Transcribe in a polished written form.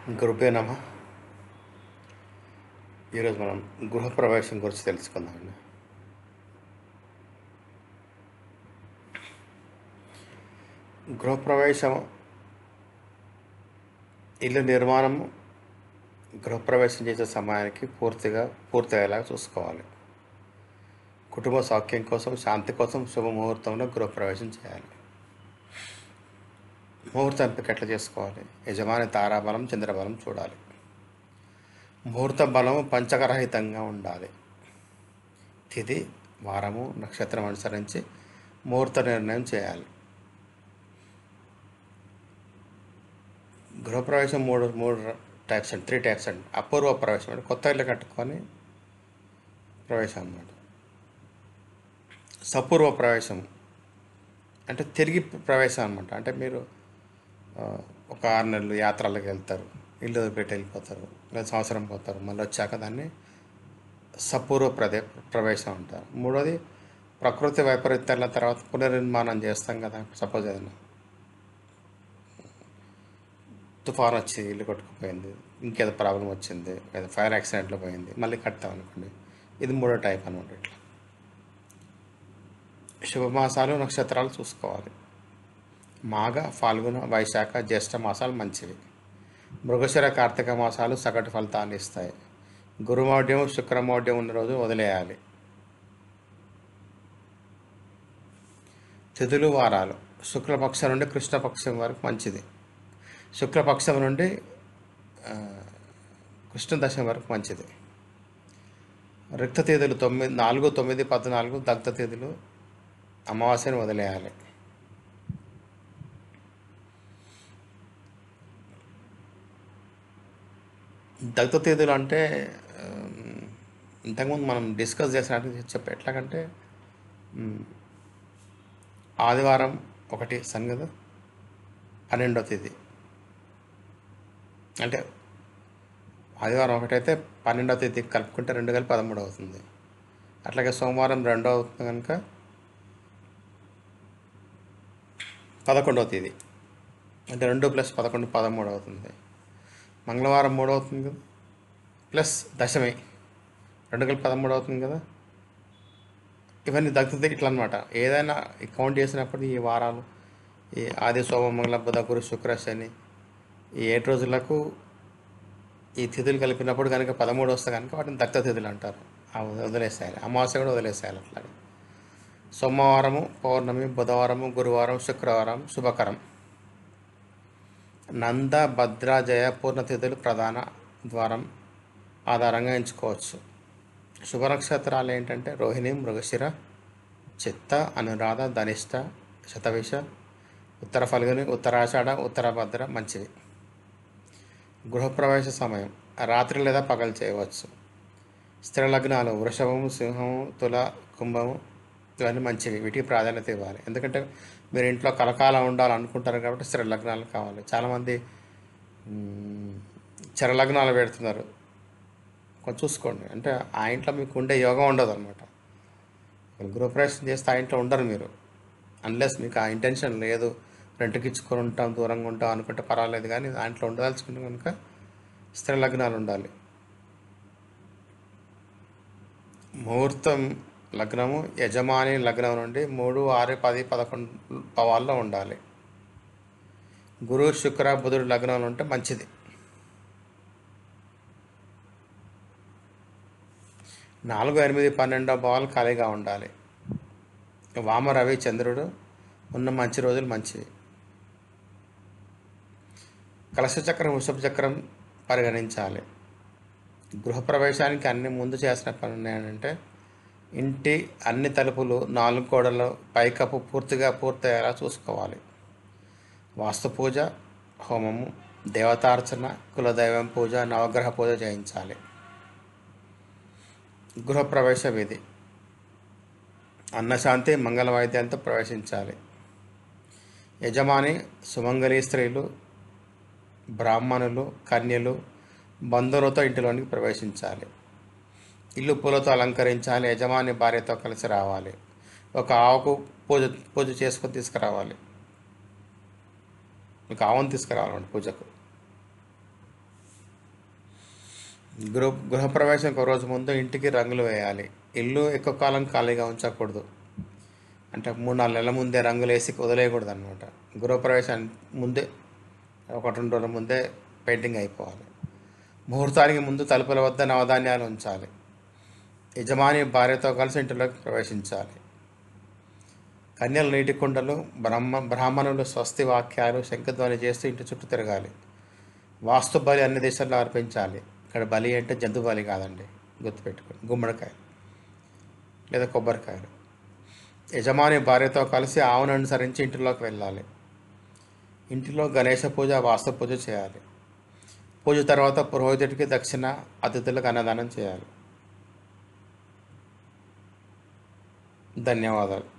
గురుభ్యో నమ. ఈరోజు మనం గృహప్రవేశం గురించి తెలుసుకుందామండి. గృహప్రవేశం, ఇల్లు నిర్మాణం గృహప్రవేశం చేసే సమయానికి పూర్తయ్యేలా చూసుకోవాలి. కుటుంబ సౌఖ్యం కోసం, శాంతి కోసం శుభముహూర్తంలో గృహప్రవేశం చేయాలి. ముహూర్తం ఎంపిక ఎట్లా చేసుకోవాలి? యజమాని తారాబలం, చంద్రబలం చూడాలి. ముహూర్త బలము పంచకరహితంగా ఉండాలి. తిథి, వారము, నక్షత్రం అనుసరించి ముహూర్త నిర్ణయం చేయాలి. గృహప్రవేశం మూడు టైప్స్ అండి, 3 టైప్స్ అండి. అపూర్వ ప్రవేశం అంటే కొత్త ఇల్లు కట్టుకొని ప్రవేశం అన్నమాట. సపూర్వ ప్రవేశం అంటే తిరిగి ప్రవేశం అనమాట. అంటే మీరు ఒక 6 నెలలు యాత్రలకు వెళ్తారు, ఇల్లు పెట్టి వెళ్ళిపోతారు, లేదా సంవత్సరం పోతారు, మళ్ళీ వచ్చాక దాన్ని సపూర్వ ప్రవేశం అంటారు. మూడోది ప్రకృతి వైపరీత్యాల తర్వాత పునర్నిర్మాణం చేస్తాం కదా. సపోజ్ ఏదైనా తుఫాన్ వచ్చి ఇల్లు కొట్టుకుపోయింది, ఇంకేదో ప్రాబ్లం వచ్చింది, లేదా ఫైర్ యాక్సిడెంట్లో పోయింది, మళ్ళీ కడతాం అనుకోండి, ఇది మూడో టైప్ అనమాట. ఇట్లా శుభమాసాలు, నక్షత్రాలు చూసుకోవాలి. మాఘ, ఫాల్గుణ, వైశాఖ, జ్యేష్ఠ మాసాలు మంచివి. మృగశిర, కార్తీక మాసాలు సగటు ఫలితాన్ని ఇస్తాయి. గురుమౌఢ్యం, శుక్రమౌఢ్యం ఉన్న రోజు వదిలేయాలి. తిథులు, వారాలు శుక్లపక్షం నుండి కృష్ణపక్షం వరకు మంచిది. శుక్లపక్షం నుండి కృష్ణదశం వరకు మంచిది. రిక్త తేదీలు 4, 9, 14 దగ్ధ తేదీలు అమావాస్యను వదిలేయాలి. దగ్ధ తేదీలు అంటే ఇంతకుముందు మనం డిస్కస్ చేసినట్టు ఎట్లాగంటే ఆదివారం 1 సన్ కదా, 12వ తేదీ అంటే ఆదివారం 1 అయితే 12వ తేదీ కలుపుకుంటే 2 కలిపి 13 అవుతుంది. అట్లాగే సోమవారం 2 అవుతుంది కనుక 11వ తేదీ అంటే 2 + 11 13 అవుతుంది. మంగళవారం 3 అవుతుంది కదా, ప్లస్ దశమి 2 కలిపి 13 అవుతుంది కదా. ఇవన్నీ దగ్ధత ఇట్లా అనమాట. ఏదైనా కౌంట్ చేసినప్పుడు ఈ వారాలు, ఈ ఆది, సోమ, మంగళ, బుధ, గురు, శుక్ర, శని, ఈ 7 రోజులకు ఈ తిథులు కలిపినప్పుడు కనుక 13 వస్తే కనుక వాటిని దగ్ధ తిథులు అంటారు. వదిలేసేయాలి. అమావాస్య కూడా వదిలేసేయాలి. అట్లాగే సోమవారము పౌర్ణమి, బుధవారము, గురువారం, శుక్రవారం శుభకరం. నంద, భద్ర, జయ, పూర్ణ తిథులు ప్రధాన ద్వారం ఆధారంగా ఎంచుకోవచ్చు. శుభ నక్షత్రాలు ఏంటంటే రోహిణి, మృగశిర, చిత్త, అనురాధ, ధనిష్ట, శతవిష, ఉత్తర ఫల్గుని, ఉత్తరాషాఢ, ఉత్తర భద్ర మంచివి. గృహప్రవేశ సమయం రాత్రి లేదా పగలు చేయవచ్చు. స్థిర లగ్నాలు వృషభము, సింహము, తుల, కుంభము ఇవన్నీ మంచివి. వీటికి ప్రాధాన్యత ఇవ్వాలి. ఎందుకంటే మీరు ఇంట్లో కలకాలం ఉండాలనుకుంటారు కాబట్టి స్థిర లగ్నాలు కావాలి. చాలామంది చర లగ్నాలు పెడుతున్నారు. కొంచెం చూసుకోండి. అంటే ఆ ఇంట్లో మీకు ఉండే యోగం ఉండదు అనమాట. గృహప్రవేశం చేస్తే ఆ ఇంట్లో ఉండరు మీరు, అన్లెస్ మీకు ఆ ఇంటెన్షన్ లేదు, రెంట్కి ఇచ్చుకొని ఉంటాం, దూరంగా ఉంటాం అనుకుంటే పర్వాలేదు. కానీ ఆ ఇంట్లో ఉండదలుచుకుంటే కనుక స్థిర లగ్నాలు ఉండాలి. ముహూర్తం లగ్నము యజమాని లగ్నం నుండి 3, 6, 10, 11 పవాల్లో ఉండాలి. గురు, శుక్ర, బుధుడు లగ్నంలో ఉంటే మంచిది. 4, 8, 12 భావాలు ఖాళీగా ఉండాలి. వామ, రవి, చంద్రుడు ఉన్న మంచి రోజులు మంచివి. కలశ చక్రం, వృషభ చక్రం పరిగణించాలి. గృహప్రవేశానికి అన్ని ముందు చేసిన పని ఏంటంటే ఇంటి అన్ని తలుపులు, 4 గోడలు, పైకప్పు పూర్తయ్యేలా చూసుకోవాలి. వాస్తు పూజ, హోమము, దేవతార్చన, కులదైవం పూజ, నవగ్రహ పూజ చేయించాలి. గృహప్రవేశ విధి అన్నశాంతి, మంగళ వాయిద్యంతో ప్రవేశించాలి. యజమాని, సుమంగళి స్త్రీలు, బ్రాహ్మణులు, కన్యలు, బంధువులతో ఇంటిలోనికి ప్రవేశించాలి. ఇల్లు పూలతో అలంకరించాలి. యజమాని భార్యతో కలిసి రావాలి. ఒక ఆవుకు పూజ చేసుకొని తీసుకురావాలి. ఒక ఆవును తీసుకురావాలండి పూజకు. గృహప్రవేశం ఒక రోజు ముందు ఇంటికి రంగులు వేయాలి. ఇల్లు ఎక్కువ కాలం ఖాళీగా ఉంచకూడదు. అంటే 3-4 నెలల ముందే రంగులు వేసి వదిలేయకూడదు అనమాట. గృహప్రవేశం ముందే 1-2 రోజుల ముందే పెయింటింగ్ అయిపోవాలి. ముహూర్తానికి ముందు తలుపుల వద్ద నవధాన్యాలు ఉంచాలి. యజమాని భార్యతో కలిసి ఇంటిలోకి ప్రవేశించాలి. కన్యలు నీటి కుండలు, బ్రాహ్మణులు స్వస్తి వాక్యాలు, శంఖధ్వని చేస్తూ ఇంటి చుట్టూ తిరగాలి. వాస్తు బలి అన్ని దేశాల్లో అర్పించాలి. ఇక్కడ బలి అంటే జంతు బలి కాదండి, గుర్తుపెట్టుకోండి. గుమ్మడికాయ లేదా కొబ్బరికాయలు. యజమాని భార్యతో కలిసి ఆవును అనుసరించి ఇంటిలోకి వెళ్ళాలి. ఇంటిలో గణేష పూజ, వాస్తు పూజ చేయాలి. పూజ తర్వాత పురోహితుడికి దక్షిణ, అతిథులకు అన్నదానం చేయాలి. ధన్యవాదాలు.